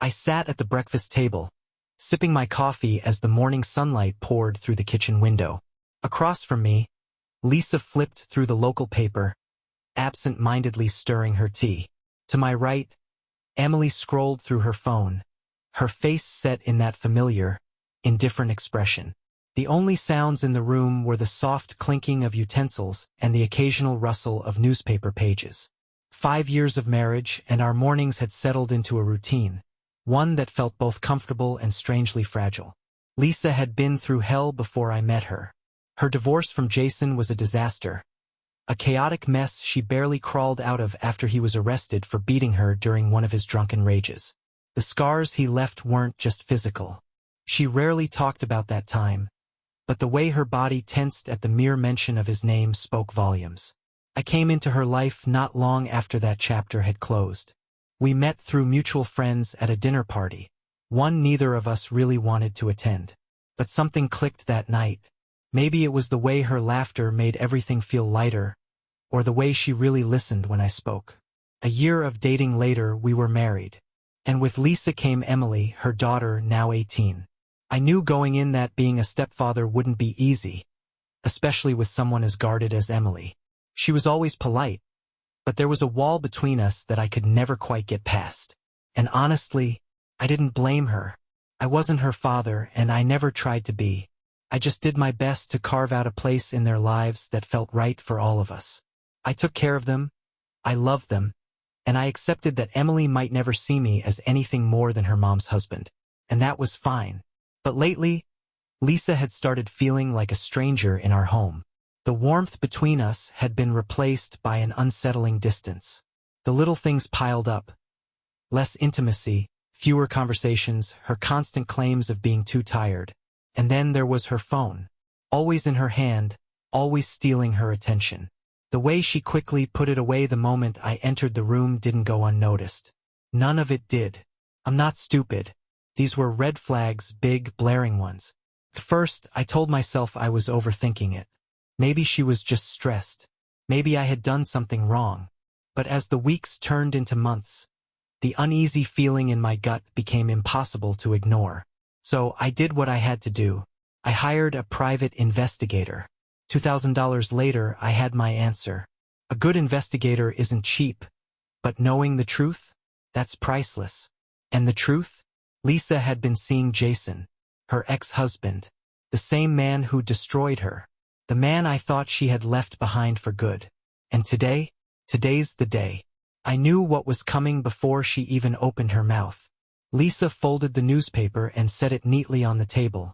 I sat at the breakfast table, sipping my coffee as the morning sunlight poured through the kitchen window. Across from me, Lisa flipped through the local paper, absent-mindedly stirring her tea. To my right, Emily scrolled through her phone, her face set in that familiar, indifferent expression. The only sounds in the room were the soft clinking of utensils and the occasional rustle of newspaper pages. 5 years of marriage, and our mornings had settled into a routine, one that felt both comfortable and strangely fragile. Lisa had been through hell before I met her. Her divorce from Jason was a disaster, a chaotic mess she barely crawled out of after he was arrested for beating her during one of his drunken rages. The scars he left weren't just physical. She rarely talked about that time, but the way her body tensed at the mere mention of his name spoke volumes. I came into her life not long after that chapter had closed. We met through mutual friends at a dinner party, one neither of us really wanted to attend. But something clicked that night. Maybe it was the way her laughter made everything feel lighter, or the way she really listened when I spoke. A year of dating later, we were married. And with Lisa came Emily, her daughter, now 18. I knew going in that being a stepfather wouldn't be easy, especially with someone as guarded as Emily. She was always polite, but there was a wall between us that I could never quite get past. And honestly, I didn't blame her. I wasn't her father, and I never tried to be. I just did my best to carve out a place in their lives that felt right for all of us. I took care of them, I loved them, and I accepted that Emily might never see me as anything more than her mom's husband. And that was fine. But lately, Lisa had started feeling like a stranger in our home. The warmth between us had been replaced by an unsettling distance. The little things piled up. Less intimacy, fewer conversations, her constant claims of being too tired. And then there was her phone. Always in her hand, always stealing her attention. The way she quickly put it away the moment I entered the room didn't go unnoticed. None of it did. I'm not stupid. These were red flags, big, blaring ones. At first, I told myself I was overthinking it. Maybe she was just stressed. Maybe I had done something wrong. But as the weeks turned into months, the uneasy feeling in my gut became impossible to ignore. So I did what I had to do. I hired a private investigator. $2,000 later, I had my answer. A good investigator isn't cheap, but knowing the truth, that's priceless. And the truth? Lisa had been seeing Jason, her ex-husband, the same man who destroyed her, the man I thought she had left behind for good. And today's the day. I knew what was coming before she even opened her mouth. Lisa folded the newspaper and set it neatly on the table,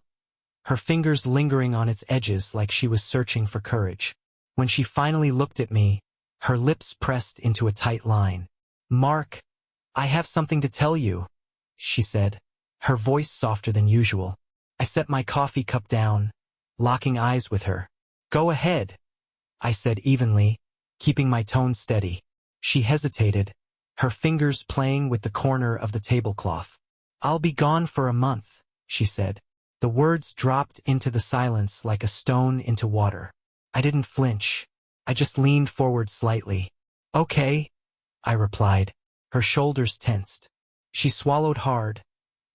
her fingers lingering on its edges like she was searching for courage. When she finally looked at me, her lips pressed into a tight line. "Mark, I have something to tell you," she said, her voice softer than usual. I set my coffee cup down, locking eyes with her. "Go ahead," I said evenly, keeping my tone steady. She hesitated, her fingers playing with the corner of the tablecloth. "I'll be gone for a month," she said. The words dropped into the silence like a stone into water. I didn't flinch. I just leaned forward slightly. "Okay," I replied. Her shoulders tensed. She swallowed hard,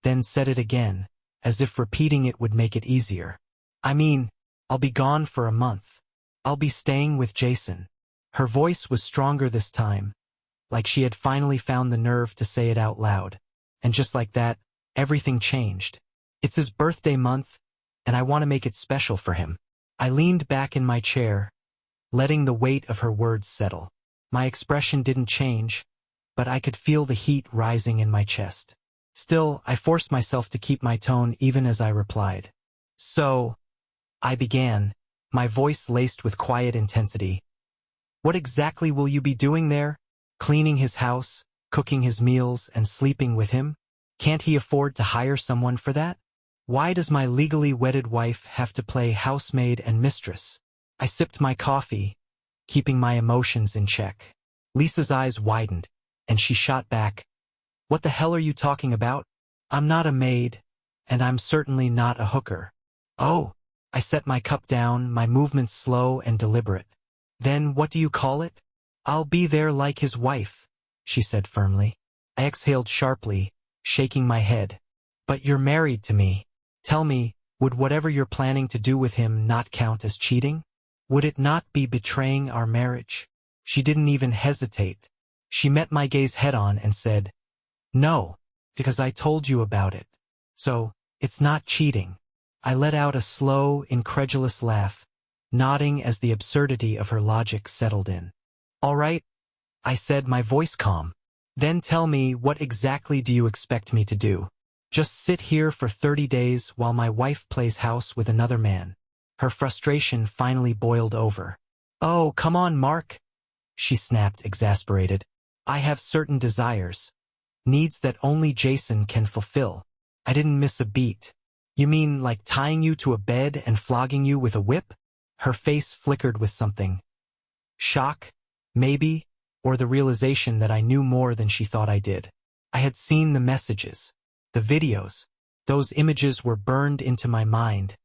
then said it again, as if repeating it would make it easier. "I mean, I'll be gone for a month. I'll be staying with Jason." Her voice was stronger this time, like she had finally found the nerve to say it out loud. And just like that, everything changed. "It's his birthday month, and I want to make it special for him." I leaned back in my chair, letting the weight of her words settle. My expression didn't change, but I could feel the heat rising in my chest. Still, I forced myself to keep my tone even as I replied. "So," I began, my voice laced with quiet intensity. "What exactly will you be doing there? Cleaning his house, cooking his meals, and sleeping with him? Can't he afford to hire someone for that? Why does my legally wedded wife have to play housemaid and mistress?" I sipped my coffee, keeping my emotions in check. Lisa's eyes widened, and she shot back. "What the hell are you talking about? I'm not a maid, and I'm certainly not a hooker." "Oh," I set my cup down, my movements slow and deliberate. "Then what do you call it?" "I'll be there like his wife," she said firmly. I exhaled sharply, shaking my head. But you're married to me. Tell me, would whatever you're planning to do with him not count as cheating? Would it not be betraying our marriage? She didn't even hesitate. She met my gaze head-on and said, "No, because I told you about it. So, it's not cheating." I let out a slow, incredulous laugh, nodding as the absurdity of her logic settled in. "All right," I said, my voice calm. "Then tell me, what exactly do you expect me to do? Just sit here for 30 days while my wife plays house with another man?" Her frustration finally boiled over. "Oh, come on, Mark," she snapped, exasperated. "I have certain desires. Needs that only Jason can fulfill." I didn't miss a beat. "You mean like tying you to a bed and flogging you with a whip?" Her face flickered with something. Shock, maybe, or the realization that I knew more than she thought I did. I had seen the messages, the videos. Those images were burned into my mind,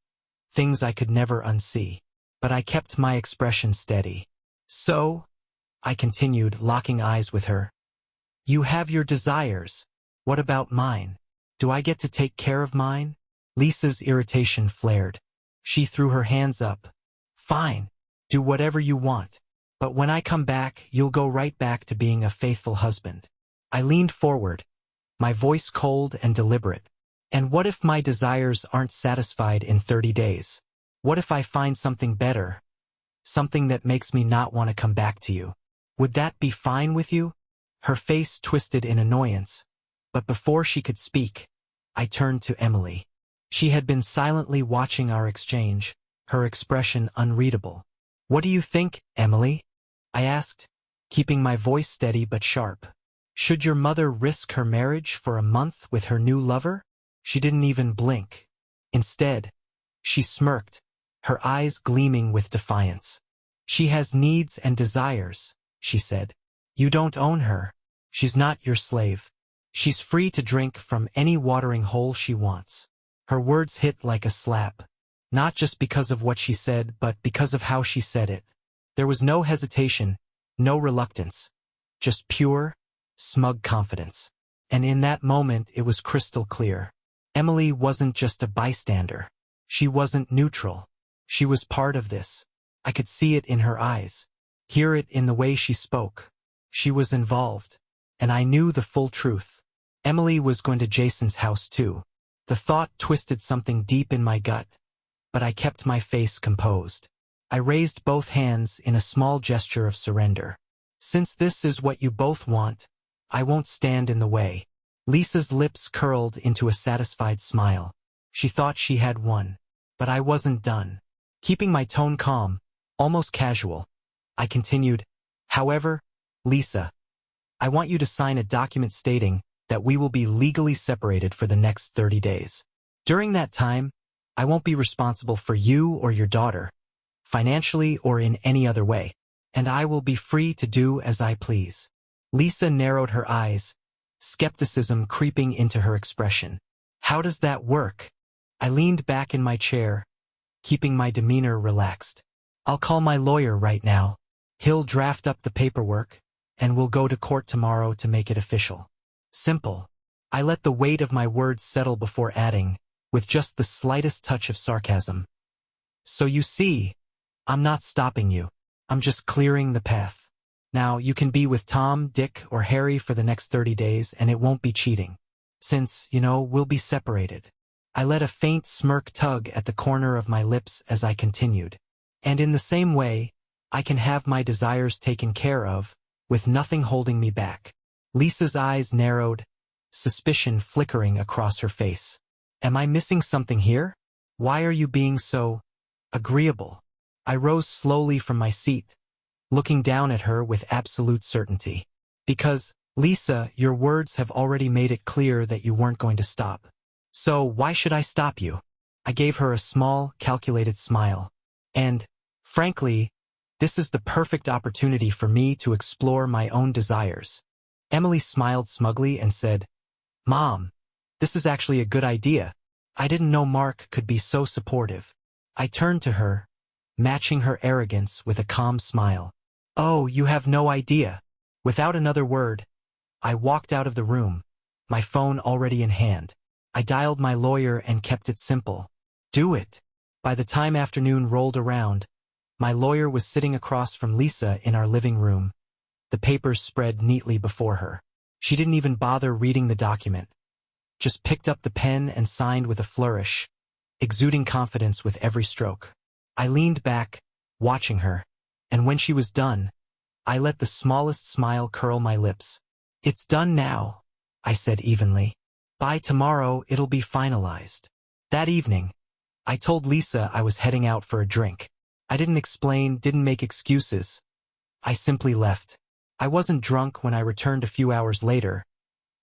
things I could never unsee. But I kept my expression steady. "So," I continued, locking eyes with her, "you have your desires. What about mine? Do I get to take care of mine?" Lisa's irritation flared. She threw her hands up. "Fine. Do whatever you want. But when I come back, you'll go right back to being a faithful husband." I leaned forward, my voice cold and deliberate. "And what if my desires aren't satisfied in 30 days? What if I find something better? Something that makes me not want to come back to you? Would that be fine with you?" Her face twisted in annoyance, but before she could speak, I turned to Emily. She had been silently watching our exchange, her expression unreadable. "What do you think, Emily?" I asked, keeping my voice steady but sharp. "Should your mother risk her marriage for a month with her new lover?" She didn't even blink. Instead, she smirked, her eyes gleaming with defiance. "She has needs and desires," she said. "You don't own her. She's not your slave. She's free to drink from any watering hole she wants." Her words hit like a slap, not just because of what she said, but because of how she said it. There was no hesitation, no reluctance, just pure, smug confidence. And in that moment it was crystal clear. Emily wasn't just a bystander. She wasn't neutral. She was part of this. I could see it in her eyes, hear it in the way she spoke. She was involved, and I knew the full truth. Emily was going to Jason's house too. The thought twisted something deep in my gut, but I kept my face composed. I raised both hands in a small gesture of surrender. "Since this is what you both want, I won't stand in the way." Lisa's lips curled into a satisfied smile. She thought she had won. But I wasn't done. Keeping my tone calm, almost casual, I continued, "However, Lisa, I want you to sign a document stating that we will be legally separated for the next 30 days. During that time, I won't be responsible for you or your daughter, financially or in any other way, and I will be free to do as I please." Lisa narrowed her eyes, skepticism creeping into her expression. "How does that work?" I leaned back in my chair, keeping my demeanor relaxed. "I'll call my lawyer right now. He'll draft up the paperwork, and we'll go to court tomorrow to make it official. Simple." I let the weight of my words settle before adding, with just the slightest touch of sarcasm, "So you see, I'm not stopping you. I'm just clearing the path. Now you can be with Tom, Dick, or Harry for the next 30 days, and it won't be cheating. Since, we'll be separated." I let a faint smirk tug at the corner of my lips as I continued. "And in the same way, I can have my desires taken care of, with nothing holding me back." Lisa's eyes narrowed, suspicion flickering across her face. "Am I missing something here? Why are you being so agreeable?" I rose slowly from my seat, looking down at her with absolute certainty. "Because, Lisa, your words have already made it clear that you weren't going to stop. So why should I stop you?" I gave her a small, calculated smile. "And, frankly, this is the perfect opportunity for me to explore my own desires." Emily smiled smugly and said, "Mom, this is actually a good idea. I didn't know Mark could be so supportive." I turned to her, matching her arrogance with a calm smile. "Oh, you have no idea." Without another word, I walked out of the room, my phone already in hand. I dialed my lawyer and kept it simple. Do it. By the time afternoon rolled around, my lawyer was sitting across from Lisa in our living room, the papers spread neatly before her. She didn't even bother reading the document, just picked up the pen and signed with a flourish, exuding confidence with every stroke. I leaned back, watching her, and when she was done, I let the smallest smile curl my lips. It's done now, I said evenly. By tomorrow, it'll be finalized. That evening, I told Lisa I was heading out for a drink. I didn't explain, didn't make excuses. I simply left. I wasn't drunk when I returned a few hours later,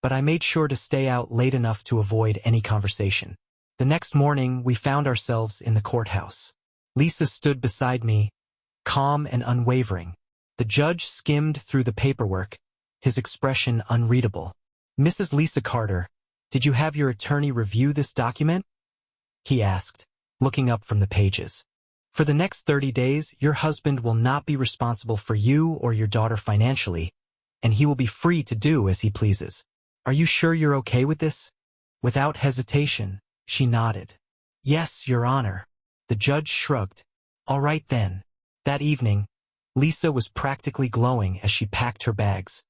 but I made sure to stay out late enough to avoid any conversation. The next morning, we found ourselves in the courthouse. Lisa stood beside me, calm and unwavering. The judge skimmed through the paperwork, his expression unreadable. Mrs. Lisa Carter, did you have your attorney review this document? He asked, looking up from the pages. For the next 30 days, your husband will not be responsible for you or your daughter financially, and he will be free to do as he pleases. Are you sure you're okay with this? Without hesitation, she nodded. Yes, Your Honor. The judge shrugged. All right then. That evening, Lisa was practically glowing as she packed her bags,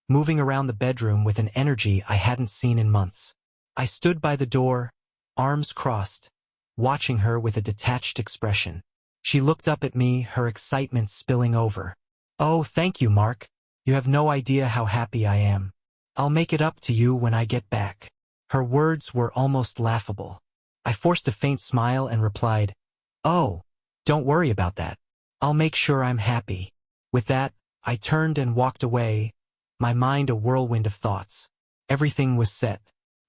moving around the bedroom with an energy I hadn't seen in months. I stood by the door, arms crossed, watching her with a detached expression. She looked up at me, her excitement spilling over. Oh, thank you, Mark. You have no idea how happy I am. I'll make it up to you when I get back. Her words were almost laughable. I forced a faint smile and replied, Oh, don't worry about that. I'll make sure I'm happy. With that, I turned and walked away, my mind a whirlwind of thoughts. Everything was set.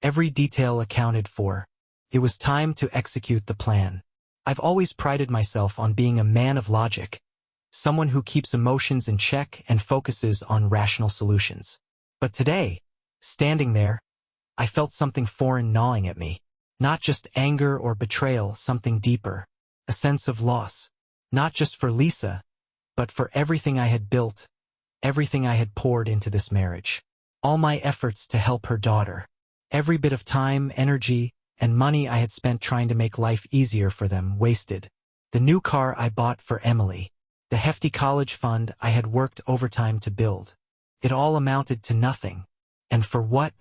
Every detail accounted for. It was time to execute the plan. I've always prided myself on being a man of logic, someone who keeps emotions in check and focuses on rational solutions. But today, standing there, I felt something foreign gnawing at me. Not just anger or betrayal, something deeper. A sense of loss. Not just for Lisa, but for everything I had built, everything I had poured into this marriage. All my efforts to help her daughter. Every bit of time, energy, and money I had spent trying to make life easier for them wasted. The new car I bought for Emily. The hefty college fund I had worked overtime to build. It all amounted to nothing. And for what?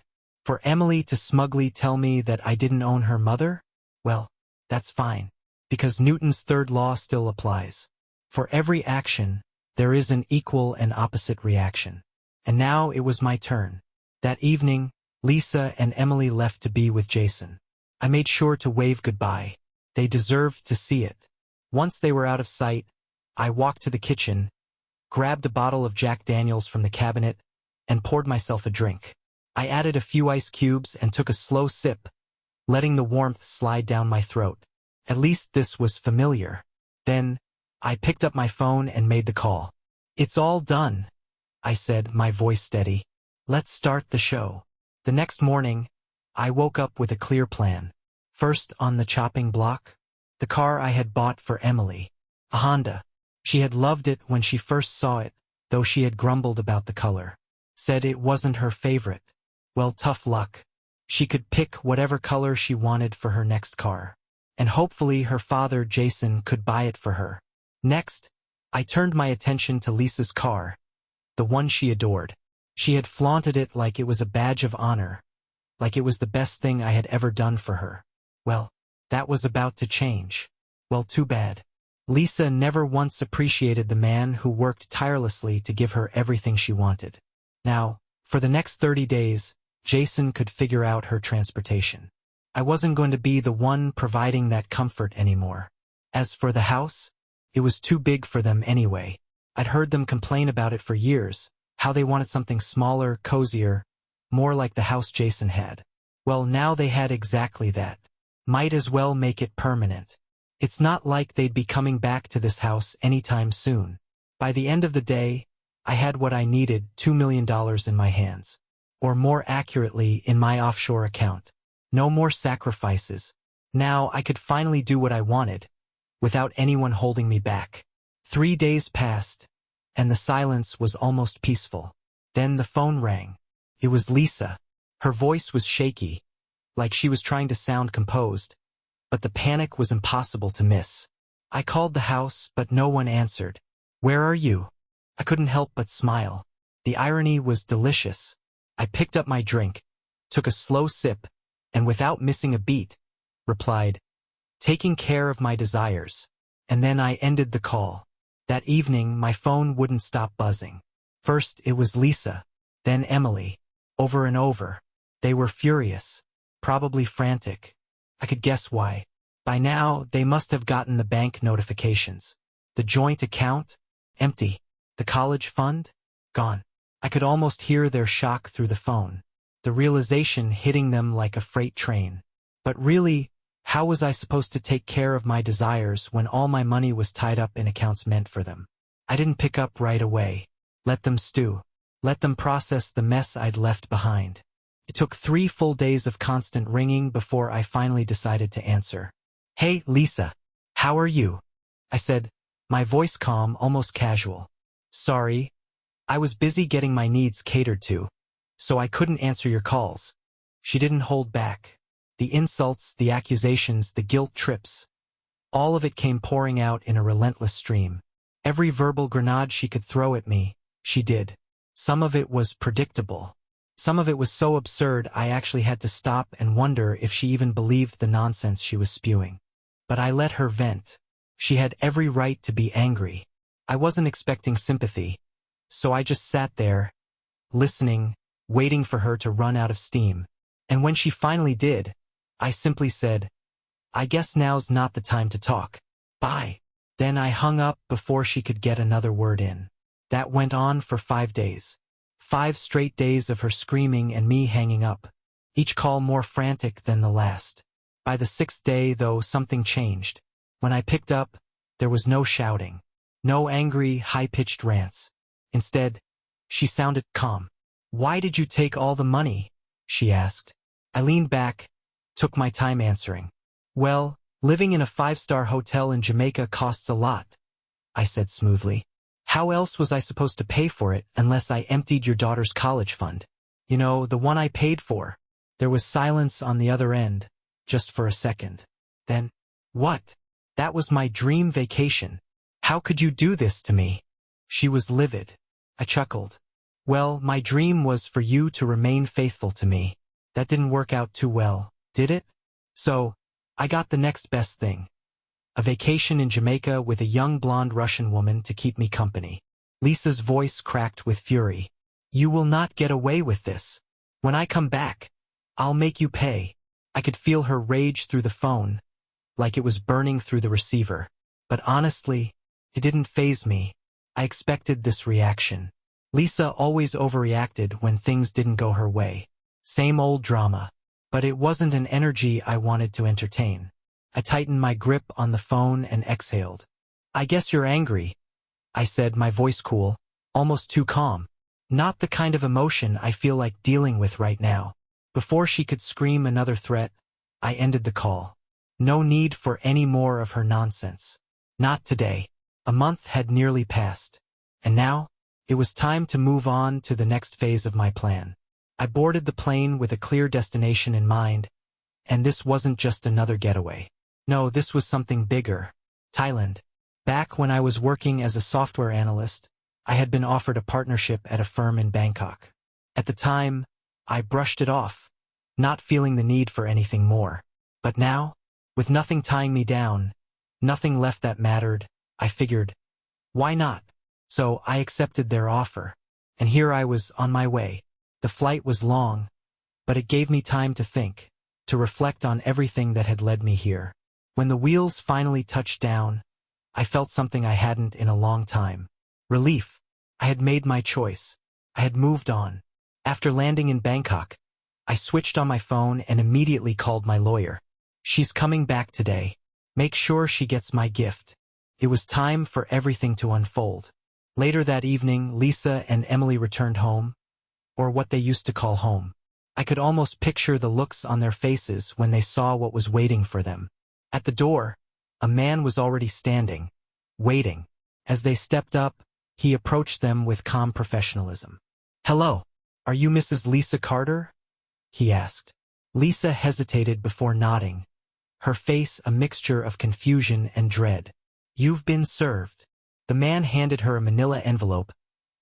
For Emily to smugly tell me that I didn't own her mother? Well, that's fine, because Newton's third law still applies. For every action, there is an equal and opposite reaction. And now it was my turn. That evening, Lisa and Emily left to be with Jason. I made sure to wave goodbye. They deserved to see it. Once they were out of sight, I walked to the kitchen, grabbed a bottle of Jack Daniels from the cabinet, and poured myself a drink. I added a few ice cubes and took a slow sip, letting the warmth slide down my throat. At least this was familiar. Then, I picked up my phone and made the call. It's all done, I said, my voice steady. Let's start the show. The next morning, I woke up with a clear plan. First on the chopping block, the car I had bought for Emily. A Honda. She had loved it when she first saw it, though she had grumbled about the color. Said it wasn't her favorite. Well, tough luck. She could pick whatever color she wanted for her next car. And hopefully her father, Jason, could buy it for her. Next, I turned my attention to Lisa's car, the one she adored. She had flaunted it like it was a badge of honor, like it was the best thing I had ever done for her. Well, that was about to change. Well, too bad. Lisa never once appreciated the man who worked tirelessly to give her everything she wanted. Now, for the next 30 days, Jason could figure out her transportation. I wasn't going to be the one providing that comfort anymore. As for the house, it was too big for them anyway. I'd heard them complain about it for years, how they wanted something smaller, cozier, more like the house Jason had. Well, now they had exactly that. Might as well make it permanent. It's not like they'd be coming back to this house anytime soon. By the end of the day, I had what I needed, $2 million in my hands. Or more accurately, in my offshore account. No more sacrifices. Now I could finally do what I wanted, without anyone holding me back. 3 days passed, and the silence was almost peaceful. Then the phone rang. It was Lisa. Her voice was shaky, like she was trying to sound composed, but the panic was impossible to miss. I called the house, but no one answered. "Where are you?" I couldn't help but smile. The irony was delicious. I picked up my drink, took a slow sip, and without missing a beat, replied, "Taking care of my desires." And then I ended the call. That evening, my phone wouldn't stop buzzing. First, it was Lisa, then Emily, over and over. They were furious, probably frantic. I could guess why. By now, they must have gotten the bank notifications. The joint account? Empty. The college fund? Gone. I could almost hear their shock through the phone, the realization hitting them like a freight train. But really, how was I supposed to take care of my desires when all my money was tied up in accounts meant for them? I didn't pick up right away. Let them stew. Let them process the mess I'd left behind. It took 3 full days of constant ringing before I finally decided to answer. "Hey, Lisa. How are you?" I said, my voice calm, almost casual. "Sorry. I was busy getting my needs catered to, so I couldn't answer your calls." She didn't hold back. The insults, the accusations, the guilt trips. All of it came pouring out in a relentless stream. Every verbal grenade she could throw at me, she did. Some of it was predictable. Some of it was so absurd I actually had to stop and wonder if she even believed the nonsense she was spewing. But I let her vent. She had every right to be angry. I wasn't expecting sympathy, so I just sat there, listening, waiting for her to run out of steam. And when she finally did, I simply said, "I guess now's not the time to talk. Bye." Then I hung up before she could get another word in. That went on for 5 days. 5 straight days of her screaming and me hanging up, each call more frantic than the last. By the 6th day, though, something changed. When I picked up, there was no shouting, no angry, high-pitched rants. Instead, she sounded calm. "Why did you take all the money?" she asked. I leaned back, took my time answering. "Well, living in a 5-star hotel in Jamaica costs a lot," I said smoothly. "How else was I supposed to pay for it unless I emptied your daughter's college fund? You know, the one I paid for." There was silence on the other end, just for a second. Then, "What? That was my dream vacation. How could you do this to me?" She was livid. I chuckled. "Well, my dream was for you to remain faithful to me. That didn't work out too well, did it? So, I got the next best thing. A vacation in Jamaica with a young blonde Russian woman to keep me company." Lisa's voice cracked with fury. "You will not get away with this. When I come back, I'll make you pay." I could feel her rage through the phone, like it was burning through the receiver. But honestly, it didn't faze me. I expected this reaction. Lisa always overreacted when things didn't go her way. Same old drama. But it wasn't an energy I wanted to entertain. I tightened my grip on the phone and exhaled. "I guess you're angry," I said, my voice cool, almost too calm. "Not the kind of emotion I feel like dealing with right now." Before she could scream another threat, I ended the call. No need for any more of her nonsense. Not today. A month had nearly passed. And now, it was time to move on to the next phase of my plan. I boarded the plane with a clear destination in mind, and this wasn't just another getaway. No, this was something bigger. Thailand. Back when I was working as a software analyst, I had been offered a partnership at a firm in Bangkok. At the time, I brushed it off, not feeling the need for anything more. But now, with nothing tying me down, nothing left that mattered, I figured, why not? So I accepted their offer, and here I was on my way. The flight was long, but it gave me time to think, to reflect on everything that had led me here. When the wheels finally touched down, I felt something I hadn't in a long time. Relief. I had made my choice. I had moved on. After landing in Bangkok, I switched on my phone and immediately called my lawyer. "She's coming back today. Make sure she gets my gift." It was time for everything to unfold. Later that evening, Lisa and Emily returned home, or what they used to call home. I could almost picture the looks on their faces when they saw what was waiting for them. At the door, a man was already standing, waiting. As they stepped up, he approached them with calm professionalism. "Hello. Are you Mrs. Lisa Carter?" he asked. Lisa hesitated before nodding, her face a mixture of confusion and dread. You've been served. The man handed her a manila envelope,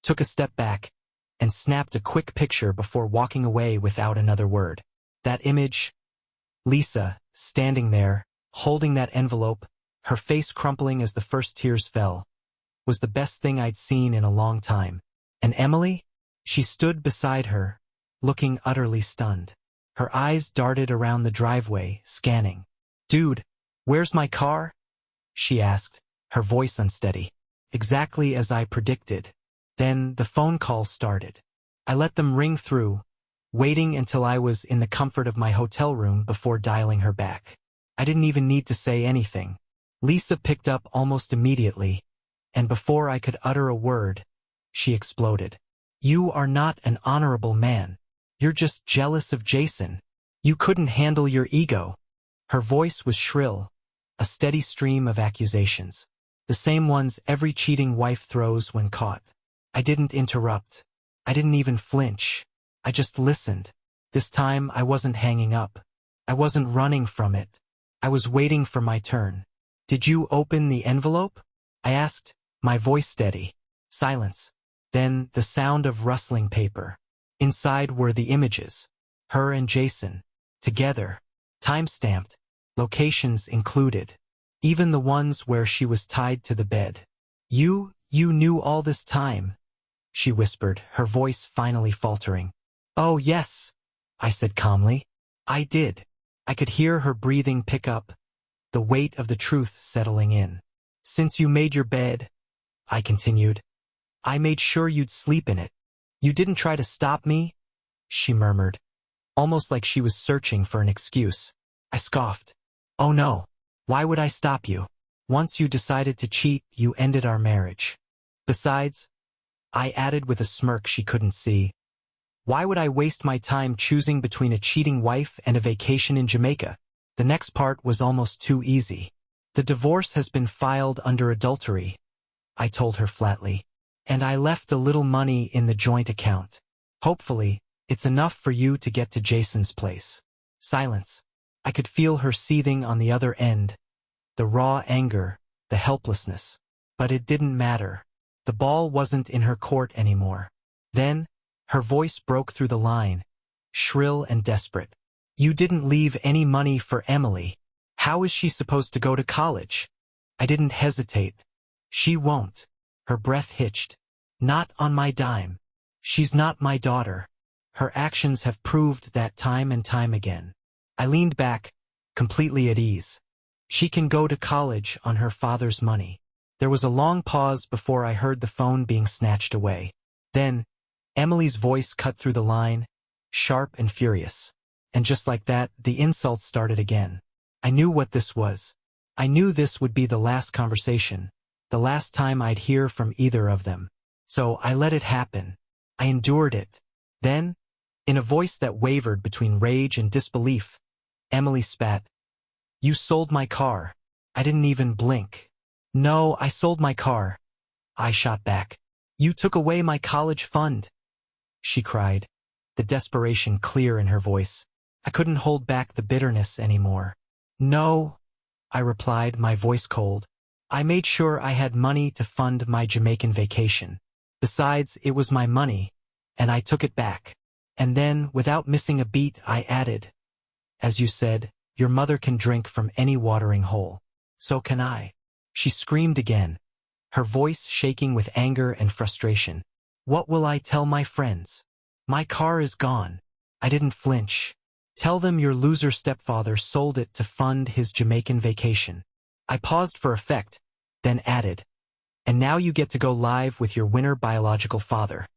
took a step back, and snapped a quick picture before walking away without another word. That image, Lisa, standing there, holding that envelope, her face crumpling as the first tears fell, was the best thing I'd seen in a long time. And Emily? She stood beside her, looking utterly stunned. Her eyes darted around the driveway, scanning. "Dude, where's my car?" she asked, her voice unsteady. Exactly as I predicted. Then the phone calls started. I let them ring through, waiting until I was in the comfort of my hotel room before dialing her back. I didn't even need to say anything. Lisa picked up almost immediately, and before I could utter a word, she exploded. "You are not an honorable man. You're just jealous of Jason. You couldn't handle your ego." Her voice was shrill, a steady stream of accusations. The same ones every cheating wife throws when caught. I didn't interrupt. I didn't even flinch. I just listened. This time I wasn't hanging up. I wasn't running from it. I was waiting for my turn. "Did you open the envelope?" I asked, my voice steady. Silence. Then the sound of rustling paper. Inside were the images. Her and Jason. Together. Time-stamped. Locations included. Even the ones where she was tied to the bed. You knew all this time," she whispered, her voice finally faltering. "Oh, yes," I said calmly. "I did." I could hear her breathing pick up, the weight of the truth settling in. "Since you made your bed," I continued, "I made sure you'd sleep in it. You didn't try to stop me," she murmured, almost like she was searching for an excuse. I scoffed. "Oh no. Why would I stop you? Once you decided to cheat, you ended our marriage. Besides," I added with a smirk she couldn't see, "why would I waste my time choosing between a cheating wife and a vacation in Jamaica?" The next part was almost too easy. "The divorce has been filed under adultery," I told her flatly, "and I left a little money in the joint account. Hopefully, it's enough for you to get to Jason's place." Silence. I could feel her seething on the other end, the raw anger, the helplessness. But it didn't matter. The ball wasn't in her court anymore. Then, her voice broke through the line, shrill and desperate. "You didn't leave any money for Emily. How is she supposed to go to college?" I didn't hesitate. "She won't." Her breath hitched. "Not on my dime. She's not my daughter. Her actions have proved that time and time again." I leaned back, completely at ease. "She can go to college on her father's money." There was a long pause before I heard the phone being snatched away. Then, Emily's voice cut through the line, sharp and furious. And just like that, the insults started again. I knew what this was. I knew this would be the last conversation, the last time I'd hear from either of them. So I let it happen. I endured it. Then, in a voice that wavered between rage and disbelief, Emily spat. "You sold my car." I didn't even blink. "No, I sold my car," I shot back. "You took away my college fund," she cried, the desperation clear in her voice. I couldn't hold back the bitterness anymore. "No," I replied, my voice cold. "I made sure I had money to fund my Jamaican vacation. Besides, it was my money, and I took it back." And then, without missing a beat, I added, "As you said, your mother can drink from any watering hole. So can I." She screamed again, her voice shaking with anger and frustration. "What will I tell my friends? My car is gone." I didn't flinch. "Tell them your loser stepfather sold it to fund his Jamaican vacation." I paused for effect, then added, "And now you get to go live with your winner biological father."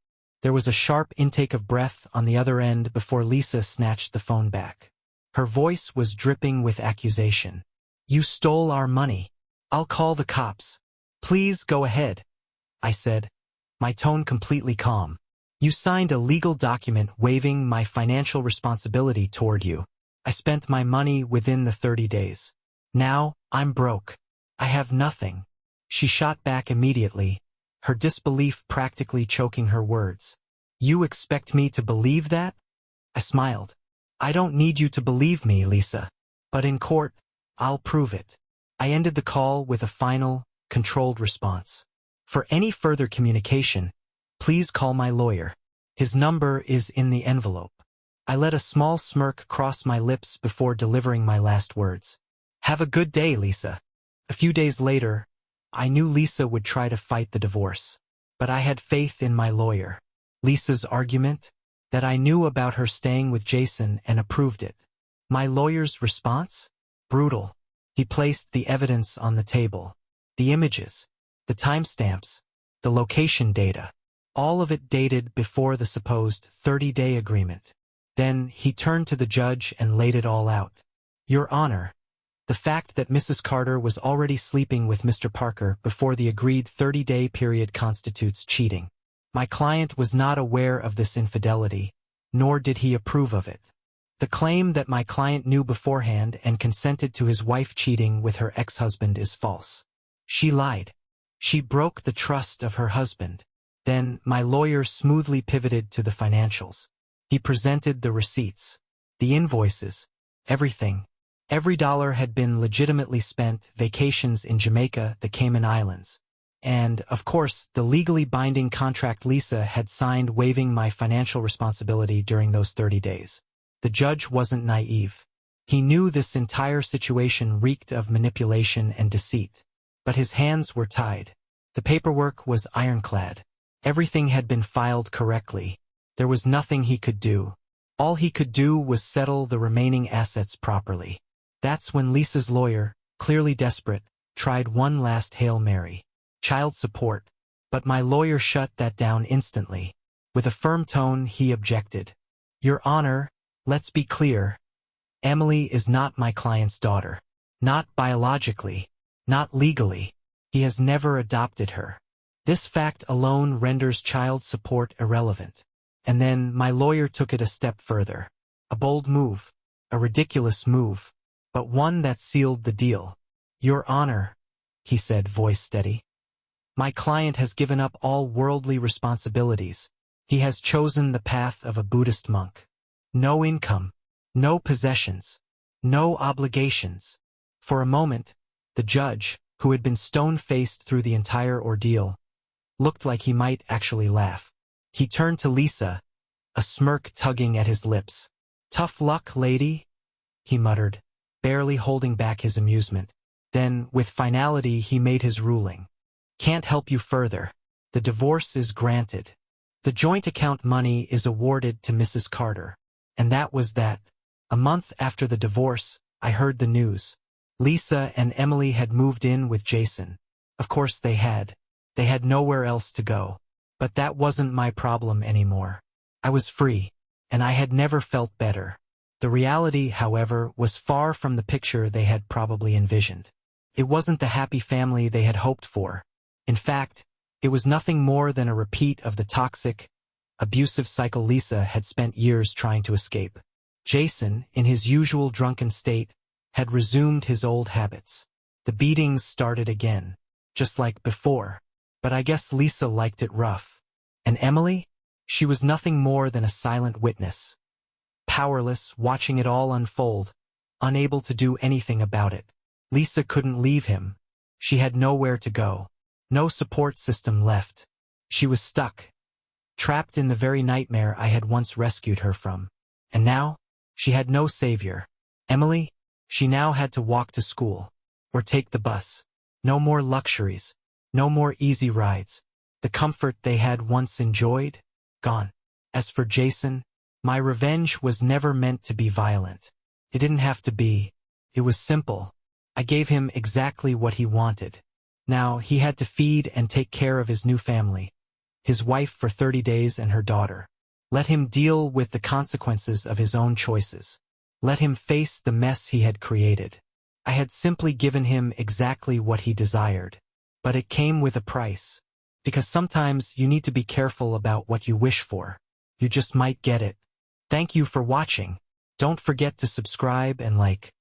There was a sharp intake of breath on the other end before Lisa snatched the phone back. Her voice was dripping with accusation. "You stole our money. I'll call the cops." "Please go ahead," I said, my tone completely calm. "You signed a legal document waiving my financial responsibility toward you. I spent my money within the 30 days. Now, I'm broke. I have nothing." She shot back immediately, her disbelief practically choking her words. "You expect me to believe that?" I smiled. I don't need you to believe me, Lisa. But in court, I'll prove it. I ended the call with a final, controlled response. For any further communication, please call my lawyer. His number is in the envelope. I let a small smirk cross my lips before delivering my last words. Have a good day, Lisa. A few days later, I knew Lisa would try to fight the divorce. But I had faith in my lawyer. Lisa's argument? That I knew about her staying with Jason and approved it. My lawyer's response? Brutal. He placed the evidence on the table. The images, the timestamps, the location data. All of it dated before the supposed 30-day agreement. Then he turned to the judge and laid it all out. Your Honor, the fact that Mrs. Carter was already sleeping with Mr. Parker before the agreed 30-day period constitutes cheating. My client was not aware of this infidelity, nor did he approve of it. The claim that my client knew beforehand and consented to his wife cheating with her ex-husband is false. She lied. She broke the trust of her husband. Then my lawyer smoothly pivoted to the financials. He presented the receipts, the invoices, everything. Every dollar had been legitimately spent, vacations in Jamaica, the Cayman Islands. And, of course, the legally binding contract Lisa had signed waiving my financial responsibility during those 30 days. The judge wasn't naive. He knew this entire situation reeked of manipulation and deceit. But his hands were tied. The paperwork was ironclad. Everything had been filed correctly. There was nothing he could do. All he could do was settle the remaining assets properly. That's when Lisa's lawyer, clearly desperate, tried one last Hail Mary. Child support. But my lawyer shut that down instantly. With a firm tone, he objected. Your Honor, let's be clear. Emily is not my client's daughter. Not biologically. Not legally. He has never adopted her. This fact alone renders child support irrelevant. And then my lawyer took it a step further. A bold move. A ridiculous move. But one that sealed the deal. Your Honor, he said, voice steady. My client has given up all worldly responsibilities. He has chosen the path of a Buddhist monk. No income. No possessions. No obligations. For a moment, the judge, who had been stone-faced through the entire ordeal, looked like he might actually laugh. He turned to Lisa, a smirk tugging at his lips. Tough luck, lady, he muttered, barely holding back his amusement. Then, with finality, he made his ruling. Can't help you further. The divorce is granted. The joint account money is awarded to Mrs. Carter. And that was that. A month after the divorce, I heard the news. Lisa and Emily had moved in with Jason. Of course they had. They had nowhere else to go. But that wasn't my problem anymore. I was free, and I had never felt better. The reality, however, was far from the picture they had probably envisioned. It wasn't the happy family they had hoped for. In fact, it was nothing more than a repeat of the toxic, abusive cycle Lisa had spent years trying to escape. Jason, in his usual drunken state, had resumed his old habits. The beatings started again, just like before. But I guess Lisa liked it rough. And Emily? She was nothing more than a silent witness. Powerless, watching it all unfold, unable to do anything about it. Lisa couldn't leave him. She had nowhere to go. No support system left. She was stuck. Trapped in the very nightmare I had once rescued her from. And now, she had no savior. Emily? She now had to walk to school. Or take the bus. No more luxuries. No more easy rides. The comfort they had once enjoyed? Gone. As for Jason, my revenge was never meant to be violent. It didn't have to be. It was simple. I gave him exactly what he wanted. Now he had to feed and take care of his new family. His wife for 30 days and her daughter. Let him deal with the consequences of his own choices. Let him face the mess he had created. I had simply given him exactly what he desired. But it came with a price. Because sometimes you need to be careful about what you wish for. You just might get it. Thank you for watching. Don't forget to subscribe and like.